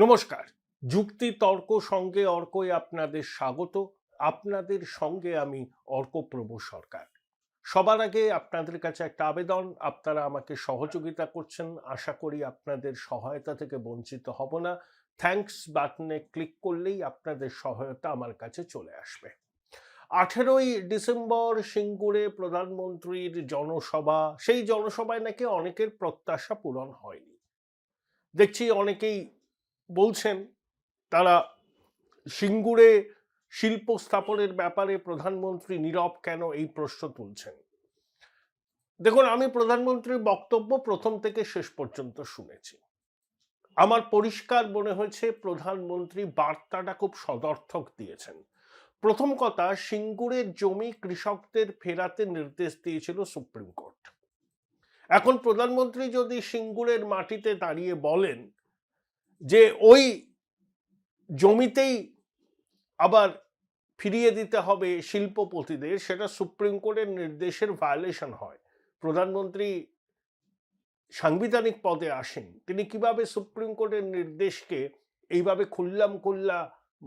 নমস্কার। যুক্তি তর্ক সঙ্গে অর্কই আপনাদের স্বাগত। আপনাদের সঙ্গে আমি অর্কপ্রভ সরকার। সবার আগে আপনাদের কাছে একটা আবেদন, আপনারা আমাকে সহযোগিতা করছেন, আশা করি আপনাদের সহায়তা থেকে বঞ্চিত হব না। থ্যাঙ্কস বাটনে ক্লিক করলেই আপনাদের সহায়তা আমার কাছে চলে আসবে। 18ই ডিসেম্বর সিঙ্গুরে প্রধানমন্ত্রীর জনসভা, সেই জনসভায় নাকি অনেকের প্রত্যাশা পূরণ হয়নি। দেখছি অনেকেই বলছেন তারা সিঙ্গুরে শিল্প স্থাপনের ব্যাপারে প্রধানমন্ত্রী নীরব কেন, এই প্রশ্ন তুলছেন। দেখুন, আমি প্রধানমন্ত্রীর বক্তব্য প্রথম থেকে শেষ পর্যন্ত শুনেছি। আমার পরিষ্কার মনে হয়েছে প্রধানমন্ত্রী বার্তাটা খুব সদর্থক দিয়েছেন। প্রথম কথা, সিঙ্গুরের জমি কৃষকদের ফেরাতে নির্দেশ দিয়েছিল সুপ্রিম কোর্ট। এখন প্রধানমন্ত্রী যদি সিঙ্গুরের মাটিতে দাঁড়িয়ে বলেন যে ওই জমিতেই আবার ফিরিয়ে দিতে হবে শিল্পপতিদের, সেটা সুপ্রিম কোর্টের নির্দেশের ভায়োলেশন হয়। প্রধানমন্ত্রী সাংবিধানিক পদে আসেন, তিনি কিভাবে সুপ্রিম কোর্টের নির্দেশকে এইভাবে খুল্লাম খুল্লা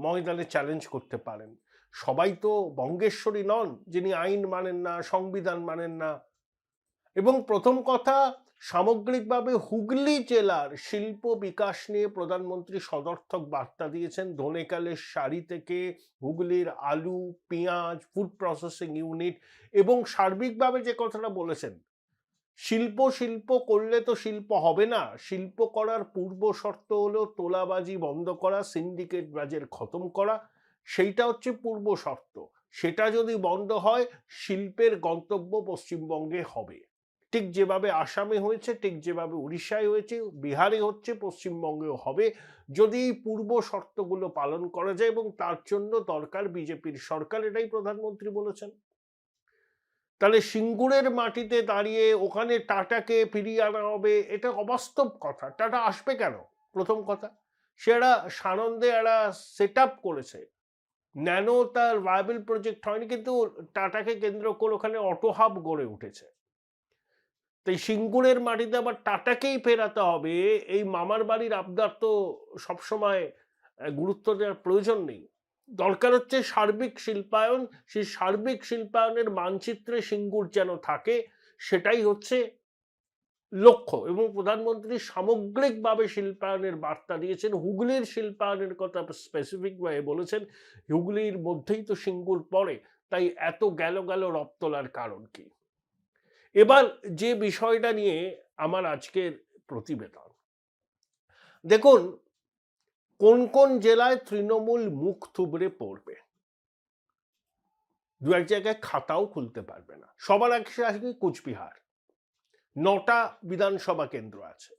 ময়দানে চ্যালেঞ্জ করতে পারেন? সবাই তো বঙ্গেশ্বরী নন যিনি আইন মানেন না, সংবিধান মানেন না। এবং প্রথম কথা, সামগ্রিকভাবে হুগলি জেলার শিল্প বিকাশ নিয়ে প্রধানমন্ত্রী সদর্থক বার্তা দিয়েছেন। ধনেকালের শাড়ি থেকে হুগলির আলু, পেঁয়াজ, ফুড প্রসেসিং ইউনিট, এবং সার্বিকভাবে যে কথাটা বলেছেন, শিল্প শিল্প করলে তো শিল্প হবে না, শিল্প করার পূর্ব শর্ত হলো তোলাবাজি বন্ধ করা, সিন্ডিকেট বাজের খতম করা, সেইটা হচ্ছে পূর্ব শর্ত। সেটা যদি বন্ধ হয়, শিল্পের গন্তব্য পশ্চিমবঙ্গে হবে। ঠিক যেভাবে আসামে হয়েছে, ঠিক যেভাবে উড়িষ্যায় হয়েছে, বিহারে হচ্ছে, পশ্চিমবঙ্গেও হবে, যদি এই পূর্ব শর্তগুলো পালন করা যায়, এবং তার জন্য দরকার বিজেপির সরকার, এটাই প্রধানমন্ত্রী বলেছেন। তাহলে সিঙ্গুরের মাটিতে দাঁড়িয়ে ওখানে টাটাকে ফিরিয়ে আনা হবে, এটা অবাস্তব কথা। টাটা আসবে কেন? প্রথম কথা, সে একটা সানন্দে একটা সেট আপ করেছে। ন্যানো তার ভায়াবল প্রজেক্ট হয়নি, কিন্তু টাটাকে কেন্দ্র করে ওখানে অটো হাব গড়ে উঠেছে। তাই সিঙ্গুরের মাটিতে আবার টাটাকেই ফেরাতে হবে, এই মামার বাড়ির আবদার তো সবসময় গুরুত্ব দেওয়ার প্রয়োজন নেই। দরকার হচ্ছে সার্বিক শিল্পায়ন। সেই সার্বিক শিল্পায়নের মানচিত্রে সিঙ্গুর যেন থাকে, সেটাই হচ্ছে লক্ষ্য। এবং প্রধানমন্ত্রী সামগ্রিকভাবে শিল্পায়নের বার্তা দিয়েছেন, হুগলির শিল্পায়নের কথা স্পেসিফিকভাবে বলেছেন। হুগলির মধ্যেই তো সিঙ্গুর পড়ে, তাই এত গেল গেল রব তোলার কারণ কি? এবার যে বিষয়টা নিয়ে আমার আজকের প্রতিবেদন, দেখুন, কোন কোন জেলায় তৃণমূল মুখ থুবড়ে পড়বে, দু এক জায়গায় খাতাও খুলতে পারবে না। সবার আগে কুচবিহার, 9টা বিধানসভা কেন্দ্র আছে।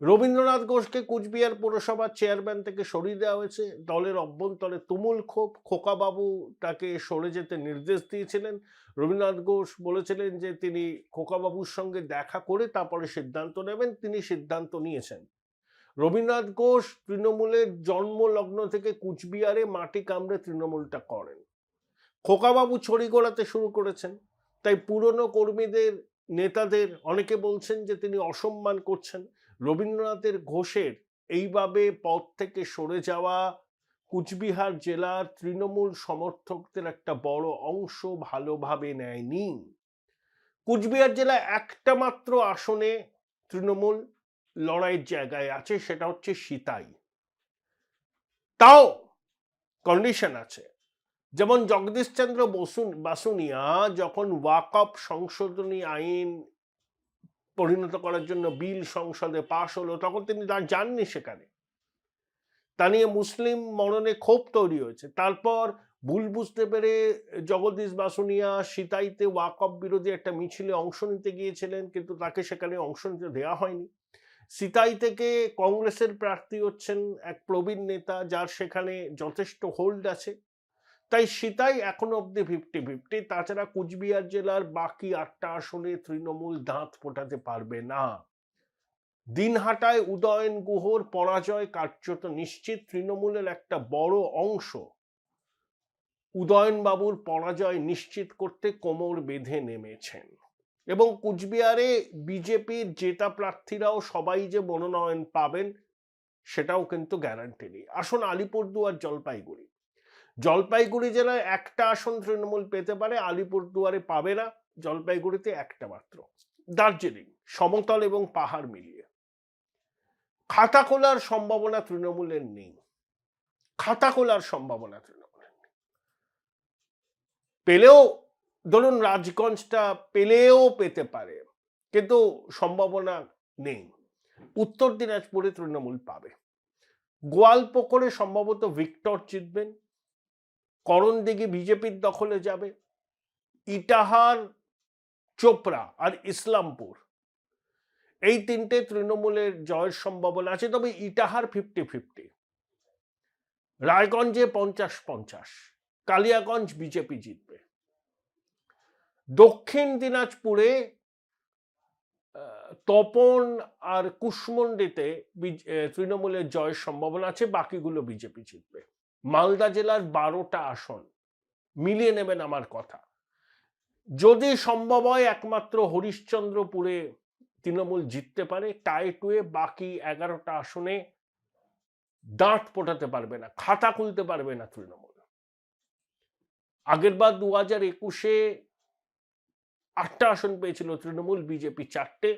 রবীন্দ্রনাথ ঘোষকে কুচবিহার পৌরসভার চেয়ারম্যান থেকে সরিয়ে দেওয়া হয়েছে। দলের অভ্যন্তরে তুমুল ক্ষোভ। খোকাবাবু তাকে সরে যেতে নির্দেশ দিয়েছিলেন। রবীন্দ্রনাথ ঘোষ বলেছিলেন যে তিনি খোকাবাবুর সঙ্গে দেখা করে তারপরে সিদ্ধান্ত নেবেন, তিনি সিদ্ধান্ত নিয়েছেন। রবীন্দ্রনাথ ঘোষ তৃণমূলের জন্মলগ্ন থেকে কুচবিহারে মাটি কামড়ে তৃণমূলটা করেন। খোকাবাবু ছড়ি ঘোরাতে শুরু করেছেন, তাই পুরনো কর্মীদের, নেতাদের অনেকে বলছেন যে তিনি অসম্মান করছেন। রবীন্দ্রনাথের ঘোষের এইভাবে পদ থেকে সরে যাওয়া কুচবিহার জেলার তৃণমূল সমর্থকদের একটা বড় অংশ ভালোভাবে নেয়নি। কুচবিহার জেলায় একটা মাত্র আসনে তৃণমূল লড়াইয়ের জায়গায় আছে, সেটা হচ্ছে সিতাই। তাও কন্ডিশন আছে। যেমন জগদীশচন্দ্র বাসুনিয়া যখন ওয়াকফ সংশোধনী আইন পরিণত করার জন্য বিল সংসদে পাশ হলো, তখন তিনি যাননি সেখানে। তা নিয়ে মুসলিম মননে ক্ষোভ তৈরি হয়েছে। তারপর ভুল বুঝতে পেরে জগদীশ বাসুনিয়া সিতাইতে ওয়াকফ বিরোধী একটা মিছিলে অংশ নিতে গিয়েছিলেন, কিন্তু তাকে সেখানে অংশ নিতে দেওয়া হয়নি। সিতাই থেকে কংগ্রেসের প্রার্থী হচ্ছেন এক প্রবীণ নেতা, যার সেখানে যথেষ্ট হোল্ড আছে। তাই সিতাই এখনো অব্দি 50-50। তাছাড়া কুচবিহার জেলার বাকি 8টা আসনে তৃণমূল দাঁত ফোটাতে পারবে না। দিনহাটায় উদয়ন গুহর পরাজয় কার্যত নিশ্চিত। তৃণমূলের একটা বড় অংশ উদয়নবাবুর পরাজয় নিশ্চিত করতে কোমর বেঁধে নেমেছেন। এবং কুচবিহারে বিজেপির জেতা প্রার্থীরাও সবাই যে মনোনয়ন পাবেন সেটাও কিন্তু গ্যারান্টি নেই। আসুন আলিপুরদুয়ার জলপাইগুড়ি। জলপাইগুড়ি জেলায় একটা আসন তৃণমূল পেতে পারে, আলিপুরদুয়ারে পাবে না, জলপাইগুড়িতে একটা মাত্র। দার্জিলিং সমতল এবং পাহাড় মিলিয়ে খাতা খোলার সম্ভাবনা তৃণমূলের নেই, খাতা খোলার সম্ভাবনা তৃণমূলের নেই। পেলেও ধরুন রাজগঞ্জটা পেলেও পেতে পারে, কিন্তু সম্ভাবনা নেই। উত্তর দিনাজপুরে তৃণমূল পাবে। গোয়ালপুকুরে সম্ভবত ভিক্টর জিতবেন, করণদিঘি বিজেপির দখলে যাবে, ইটাহার, চোপড়া আর ইসলামপুর এই তিনটে তৃণমূলের জয়ের সম্ভাবনা আছে, তবে ইটাহার 50-50, রায়গঞ্জে 50-50, কালিয়াগঞ্জ বিজেপি জিতবে। দক্ষিণ দিনাজপুরে তপন আর কুশমন্ডিতে তৃণমূলের জয়ের সম্ভাবনা আছে, বাকিগুলো বিজেপি জিতবে। মালদা জেলার 12টা আসন মিলিয়ে নেবেন আমার কথা। যদি সম্ভব হয় একমাত্র হরিশ্চন্দ্রপুরে তৃণমূল জিততে পারে, টাই টুয়ে বাকি 11টা আসনে দাঁত পোটাতে পারবে না, খাতা খুলতে পারবে না তৃণমূল। আগেরবার 2021-এ 8টা আসন পেয়েছিল তৃণমূল, বিজেপি 4টে,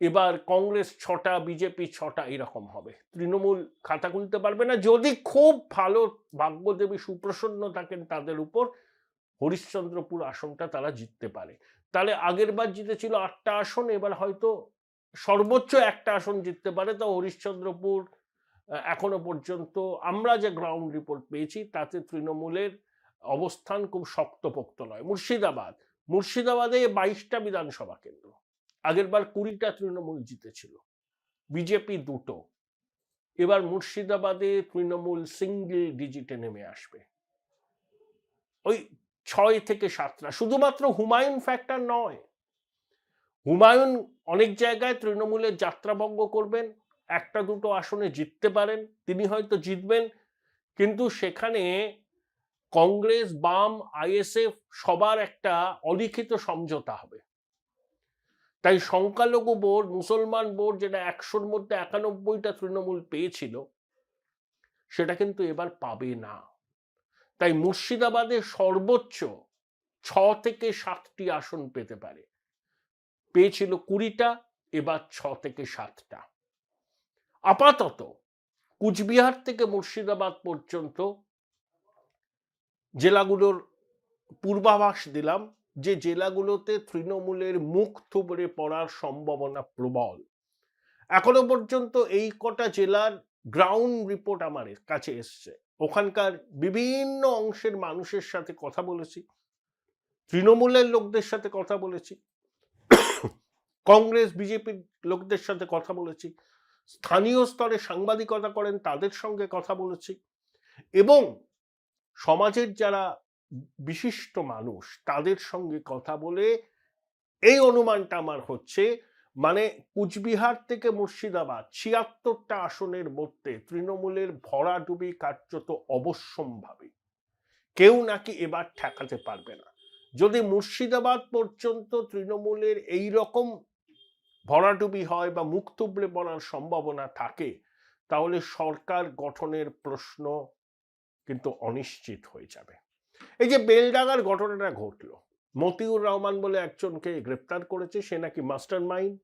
এবার কংগ্রেস 6টা, বিজেপি 6টা, এরকম হবে। তৃণমূল খাতা খুলতে পারবে না। যদি খুব ভালো ভাগ্যদেবী সুপ্রসন্ন থাকেন তাদের উপর, হরিশ্চন্দ্রপুর আসনটা তারা জিততে পারে। তাহলে আগের বার জিতেছিল 8টা আসন, এবার হয়তো সর্বোচ্চ একটা আসন জিততে পারে। তো হরিশ্চন্দ্রপুর এখনো পর্যন্ত আমরা যে গ্রাউন্ড রিপোর্ট পেয়েছি তাতে তৃণমূলের অবস্থান খুব শক্তপোক্ত নয়। মুর্শিদাবাদে 22টা বিধানসভা কেন্দ্র, আগের বার 20টা তৃণমূল জিতেছিল, বিজেপি 2টো। এবার মুর্শিদাবাদে তৃণমূল সিঙ্গেল ডিজিটে নেমে আসবে, ওই 6 থেকে 7টা। শুধুমাত্র হুমায়ুন ফ্যাক্টর নয়, হুমায়ুন অনেক জায়গায় তৃণমূলের যাত্রাভঙ্গ করবেন, 1-2টো আসনে জিততে পারেন, তিনি হয়তো জিতবেন, কিন্তু সেখানে কংগ্রেস, বাম, আইএসএফ সবার একটা অলিখিত সমঝোতা হবে। তাই সংখ্যালঘু ভোট, মুসলমান ভোট, যেটা 100-র মধ্যে 91টা তৃণমূল পেয়েছিল, সেটা কিন্তু এবার পাবে না। তাই মুর্শিদাবাদে সর্বোচ্চ 6 থেকে 7টি আসন পেতে পারে, পেয়েছিল 20টা, এবার 6 থেকে 7টা। আপাতত কুচবিহার থেকে মুর্শিদাবাদ পর্যন্ত জেলাগুলোর পূর্বাভাস দিলাম, যে জেলাগুলোতে তৃণমূলের মুখ থুবড়ে পড়ার সম্ভাবনা প্রবল। এখনো পর্যন্ত এই কটা জেলার গ্রাউন্ড রিপোর্ট আমার কাছে এসছে, ওখানকার বিভিন্ন অংশের মানুষের সাথে কথা বলেছি, তৃণমূলের লোকদের সাথে কথা বলেছি, কংগ্রেস বিজেপির লোকদের সাথে কথা বলেছি, স্থানীয় স্তরে সাংবাদিকতা করেন তাদের সঙ্গে কথা বলেছি, এবং সমাজের যারা বিশিষ্ট মানুষ তাদের সঙ্গে কথা বলে এই অনুমানটা আমার হচ্ছে, মানে কুচবিহার থেকে মুর্শিদাবাদ 76টা আসনের মধ্যে তৃণমূলের ভরাডুবি কার্যত অবশ্যম্ভাবী, কেউ নাকি এবার ঠেকাতে পারবে না। যদি মুর্শিদাবাদ পর্যন্ত তৃণমূলের এই রকম ভরাডুবি হয় বা মুখ থুবড়ে পড়ার সম্ভাবনা থাকে, তাহলে সরকার গঠনের প্রশ্ন কিন্তু অনিশ্চিত হয়ে যাবে। এই যে বেলডাঙ্গার ঘটনাটা ঘটলো, মতিউর রহমান বলে একজনকে গ্রেপ্তার করেছে, সে নাকি মাস্টার মাইন্ড,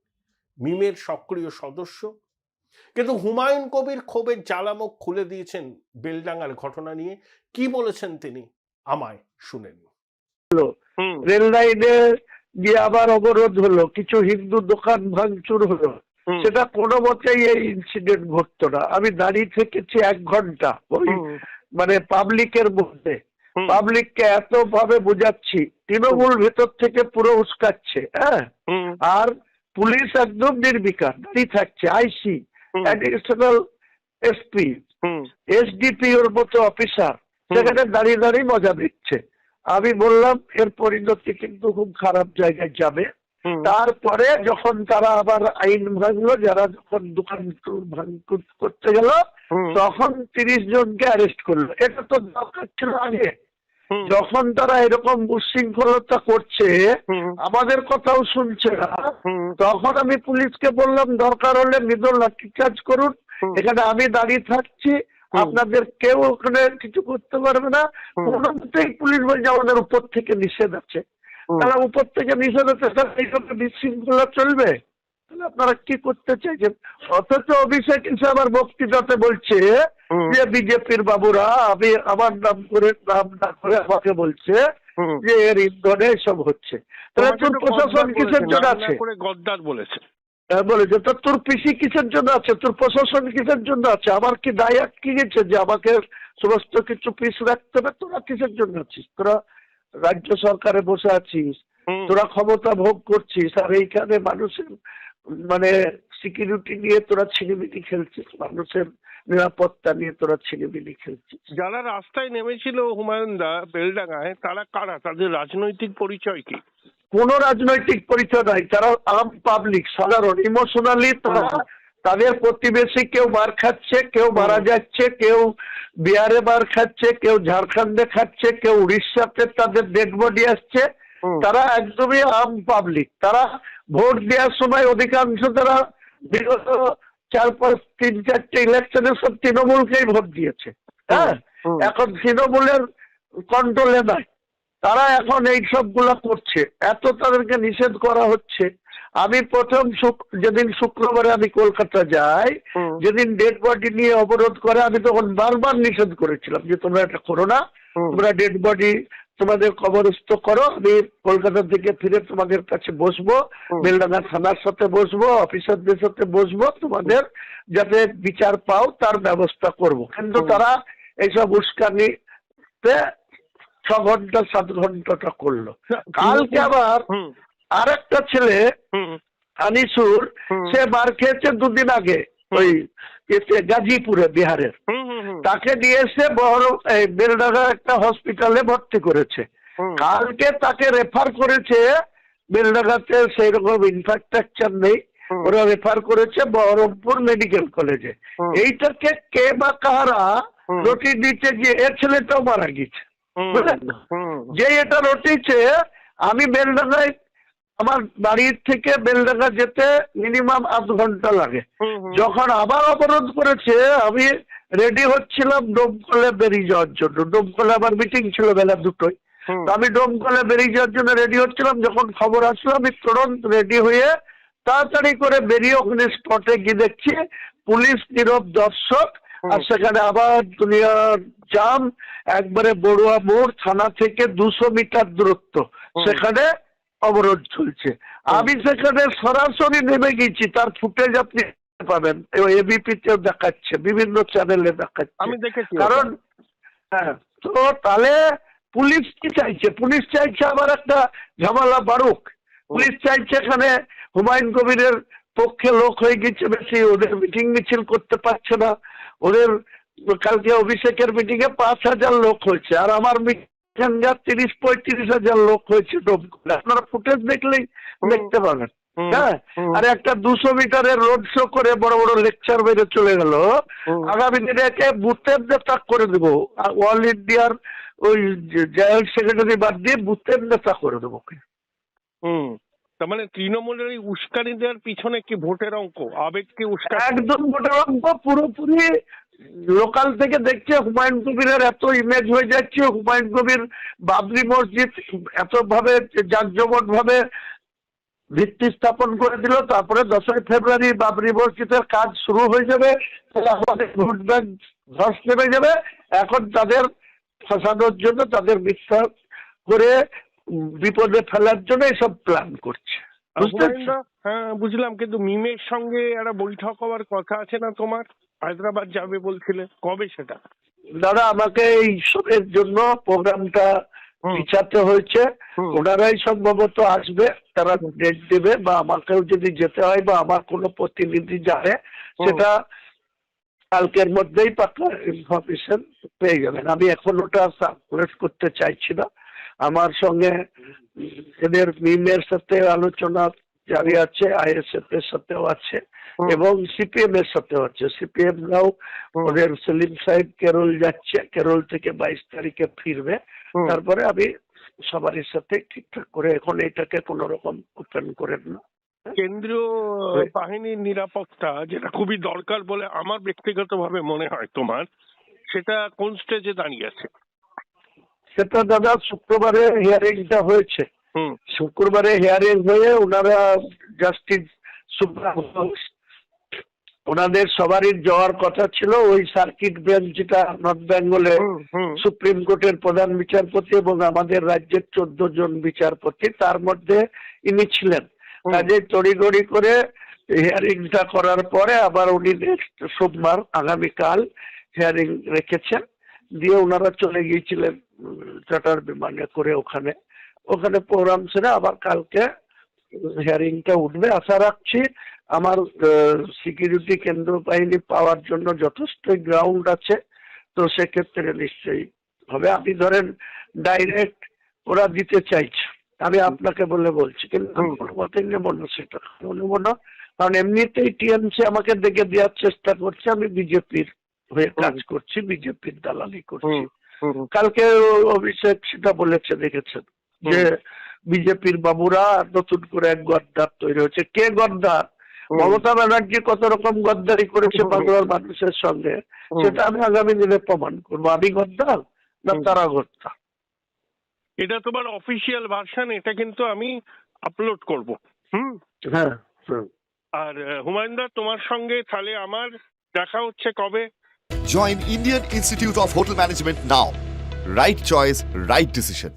মিমের সক্রিয় সদস্য। কিন্তু হুমায়ুন কবির ক্ষোভের জ্বালামুখ খুলে দিয়েছেন বেলডাঙ্গার ঘটনা নিয়ে। কি বলেছেন তিনি, আমায় শুনে নিন। রেল লাইনে গিয়ে আবার অবরোধ হলো, কিছু হিন্দু দোকান ভাঙচুর হলো, সেটা কোনো মতেই এই ইনসিডেন্ট ঘটতো না। আমি দাঁড়িয়ে থেকেছি 1 ঘন্টা ওই মানে পাবলিকের মধ্যে, পাবলিককে এত ভাবে বোঝাচ্ছি, তৃণমূল ভেতর থেকে পুরো উস্কাচ্ছে। হ্যাঁ, আর পুলিশ একদম নির্বিকার দাঁড়িয়ে থাকছে, আইসি, অ্যাডিশনাল এসপি, এসডিপি ওর মতো অফিসার সেখানে দাঁড়িয়ে দাঁড়িয়ে মজা দিচ্ছে। আমি বললাম এর পরিণতি কিন্তু খুব খারাপ জায়গায় যাবে। তারপরে যখন তারা আবার আইন ভাঙলো, যারা যখন দোকান ভাঙচুর করতে গেল, তখন 30 জনকে অ্যারেস্ট করলো। এটা তো দরকার ছিল আগে, যখন তারা এরকম উচ্ছৃঙ্খলতা করছে, আমাদের কথাও শুনছে না, তখন আমি পুলিশকে বললাম দরকার হলে মৃদু লাঠিচার্জ করুন, এখানে আমি দাঁড়িয়ে থাকছি, আপনাদের কেউ ওখানে কিছু করতে পারবে না। কোনো মতেই পুলিশ বলছে আমাদের উপর থেকে নিষেধ আছে। তাহলে উপর থেকে নিষেধ আছে, তাহলে এইভাবে বিশৃঙ্খলা চলবে? তাহলে আপনারা কি করতে চাইছেন? অথচ অভিষেক এসে আমার বক্তৃতাতে বলছে যে বিজেপির বাবুরা আমি আমার নাম না করে আমাকে বলছে যে এর ইন্ধনে সব হচ্ছে। তাহলে তোর প্রশাসন কিসের জন্য আছে? গদ্দার বলেছে, বলেছে তো তোর পিসি কিসের জন্য আছে, তোর প্রশাসন কিসের জন্য আছে? আমার কি দায় আটকে গেছে যে আমাকে সমস্ত কিছু পিস রাখতে হবে? তোরা কিসের জন্য আছিস? তোরা রাজ্য সরকারে বসে আছিস, তোরা ক্ষমতা ভোগ করছিস, আর এইখানে মানুষের মানে সিকিউরিটি নিয়ে তোরা ছিনিমিনি খেলছিস, মানুষের নিরাপত্তা নিয়ে তোরা ছিনিমিনি খেলছিস। যারা রাস্তায় নেমেছিল হুমায়ুন দা বেলডাঙ্গায়, তারা কারা? তাদের রাজনৈতিক পরিচয় কি? কোন রাজনৈতিক পরিচয় নাই, তারা আম পাবলিক, সাধারণ। ইমোশনালি তারা তাদের প্রতিবেশী কেউ মার খাচ্ছে, কেউ মারা যাচ্ছে, কেউ বিহারে মার খাচ্ছে, কেউ ঝাড়খণ্ডে খাচ্ছে, কেউ উড়িষ্যাতে তাদের ডেড বডি আসছে। তারা একদমই আম পাবলিক। তারা ভোট দেওয়ার সময় অধিকাংশ তারা বিগত 4-5-3-4টে ইলেকশনে সব তৃণমূলকেই ভোট দিয়েছে। হ্যাঁ, এখন তৃণমূলের কন্ট্রোলে নাই, তারা এখন এই সবগুলা করছে। এত তাদেরকে নিষেধ করা হচ্ছে। আমি প্রথম যেদিন শুক্রবারে আমি কলকাতা যাই, যেদিন ডেড বডি নিয়ে অবরোধ করে, আমি তখন বারবার নিষেধ করেছিলাম যে তোমরা এটা করো না, তোমরা ডেড বডি তোমাদের কবরস্থ করো, আমি কলকাতা থেকে ফিরে তোমাদের কাছে বসবো, বেলডাঙ্গা থানার সাথে বসবো, অফিসারদের সাথে বসবো, তোমাদের যাতে বিচার পাও তার ব্যবস্থা করব। কিন্তু তারা এইসব উস্কানিতে 6 ঘন্টা 7 ঘন্টাটা করলো। কালকে আবার আরেকটা ছেলে আনিসুর, সে মার খেয়েছে 2 দিন আগে ওই গাজীপুরে, বিহারের। তাকে নিয়ে এসে বেলডাঙ্গা একটা হসপিটালে ভর্তি করেছে। কালকে তাকে রেফার করেছে বেলডাঙ্গাতে, সেই রকম ইনফ্রাস্ট্রাকচার নেই, ওরা রেফার করেছে বহরমপুর মেডিকেল কলেজে। এইটাকে কে বা কারা রটি দিচ্ছে যে এ ছেলেটাও মারা গেছে, বুঝলেন না? যে এটা রটিছে, আমি বেলডাঙ্গায় আমার বাড়ির থেকে বেলডাঙ্গা যেতে মিনিমাম 8 ঘন্টা লাগে। যখন আবার অবরোধ করেছে, আমি রেডি হচ্ছিলাম ডোমকলে বেরিয়ে যাওয়ার জন্য। ডোমকলে আমার মিটিং ছিল বেলা 2টোয়। তো আমি ডোমকলে বেরিয়ে যাওয়ার জন্য রেডি হচ্ছিলাম, যখন খবর আসলো আমি তুরন্ত রেডি হয়ে তাড়াতাড়ি করে বেরিয়ে ওখানে স্পটে গিয়ে দেখছি পুলিশ নীরব দর্শক, আর সেখানে আবার দুনিয়ার জাম। একবারে বড়ুয়া মোড় থানা থেকে 200 মিটার দূরত্ব, সেখানে অবরোধ চলছে। আমি সেখানে সরাসরি নেমে গেছি, তার ফুটেজ আপনি পাবেন, এবিপিতেও দেখাচ্ছে, বিভিন্ন চ্যানেলে দেখাচ্ছে। আমি দেখেছি। কারণ হ্যাঁ, তো তাহলে পুলিশ কি চাইছে? পুলিশ চাইছে আবার একটা ঝামেলা বাড়ুক। পুলিশ চাইছে এখানে হুমায়ুন কবিরের পক্ষে লোক হয়ে গেছে বেশি, ওদের মিটিং মিছিল করতে পারছে না। ওদের কালকে অভিষেকের মিটিং এ 5,000 লোক হয়েছে, আর আমার মিটিং 30-35 হাজার লোক হয়েছে ডোমকলে। আপনারা ফুটেজ দেখলেই দেখতে পাবেন। হ্যাঁ, আর একটা 200 মিটারের রোড শো করে বড় বড় লেকচার বেড়ে চলে গেল। আগামী দিনে একে বুথের নেতা করে দেবো, অল ইন্ডিয়ার ওই জয়েন্ট সেক্রেটারি বাদ দিয়ে বুথের নেতা করে দেবো। তার মানে তৃণমূলের এই উস্কানি দেওয়ার পিছনে কি ভোটের অঙ্ক, আবেগ কি উস্কানি? একদম ভোটের অঙ্ক। পুরোপুরি লোকাল থেকে দেখছে হুমায়ুন কবিরের এত ইমেজ হয়ে যাচ্ছে। হুমায়ুন কবির বাবরি মসজিদ এত ভাবে জাঁকজমট ভাবে ভিত্তি স্থাপন করে দিল, তারপরে 10ই ফেব্রুয়ারি বাবরি মসজিদের কাজ শুরু হয়ে যাবে, তাহলে আমাদের ভোট ব্যাংক ধস নেমে যাবে। এখন তাদের ফাঁসানোর জন্য, তাদের মিথ্যা করে বিপদে ফেলার জন্য এসব প্ল্যান করছে। হ্যাঁ, বুঝলাম। কিন্তু মিমের সঙ্গে একটা বৈঠক হওয়ার কথা আছে না তোমার? হায়দ্রাবাদ যাবে বলছিলে, কবে সেটা? দাদা, আমাকে এইসবের জন্য প্রোগ্রামটা পিছাতে হয়েছে। ওনারাই সম্ভবত আসবে, তারা ডেট দেবে, বা আমাকেও যদি যেতে হয় বা আমার কোনো প্রতিনিধি যাবে, সেটা কালকের মধ্যেই পাকা ইনফরমেশন পেয়ে যাবেন। আমি এখন ওটা সার্কুলেট করতে চাইছি না। আমার সঙ্গে এদের মিমের সাথে আলোচনা জারি আছে, আইএসএফ এর সাথেও আছে, এবং সিপিএম এর সাথেও আছে। সিপিএম রাও ওদের সেলিম সাহেব কেরল যাচ্ছে, কেরল থেকে 22 তারিখে ফিরবে। তারপরে আমি সবারই সাথে ঠিকঠাক করে, এখন এটাকে কোন রকম ওপেন করেন না, কেন্দ্রীয় বাহিনীর নিরাপত্তা যেটা খুবই দরকার বলে আমার ব্যক্তিগতভাবে মনে হয় তোমার, সেটা কোন স্টেজে দাঁড়িয়ে আছে? সেটা দাদা শুক্রবারে হিয়ারিংটা হয়েছে। হুম শুক্রবারে হিয়ারিং হয়ে ওনারা জাস্টিস সুপ্রিম কোর্ট ওনাদের সবারই যাওয়ার কথা ছিল ওই সার্কিট বেঞ্চ যেটা নর্থ বেঙ্গলে সুপ্রিম কোর্টের প্রধান বিচারপতি এবং আমাদের রাজ্যের 14 জন বিচারপতি, তার মধ্যে ইনি ছিলেন। কাজে তড়িঘড়ি করে হিয়ারিংটা করার পরে আবার উনি নেক্সট সোমবার আগামীকাল হিয়ারিং রেখেছেন, দিয়ে ওনারা চলে গিয়েছিলেন চার্টার বিমানে করে ওখানে প্রোগ্রাম সেরে আবার কালকে হিয়ারিংটা উঠবে। আশা রাখছি আমার সিকিউরিটি কেন্দ্র বাহিনী পাওয়ার জন্য যথেষ্ট গ্রাউন্ড আছে, তো সেক্ষেত্রে নিশ্চয়ই হবে। আপনি ধরেন ডাইরেক্ট ওরা দিতে চাইছে, আমি আপনাকে বলছি, কিন্তু আমি কোনো মতেই নেব না, সেটা নেব না। কারণ এমনিতেই টিএমসি আমাকে দেখে দেওয়ার চেষ্টা করছে আমি বিজেপির হয়ে কাজ করছি, বিজেপির দালালি করছি। কালকে অভিষেক সেটা বলেছে, দেখেছেন যে বিজেপির বাবুরা নতুন করে এক গদ্দার তৈরি হচ্ছে। কে গদ্দার? মমতা ব্যানার্জি কত রকম গদ্দারি করেছে বাংলার মানুষের সঙ্গে, সেটা আমি আগামী দিনে প্রমাণ করবো। আমি গদ্দার না তারা গদ্দার। এটা তোমার অফিসিয়াল ভার্সন, এটা কিন্তু আমি আপলোড করব। হ্যাঁ। আর হুমায়ুন দা, তোমার সঙ্গে তাহলে আমার দেখা হচ্ছে কবে? Join Indian Institute of Hotel Management now. Right choice, right decision.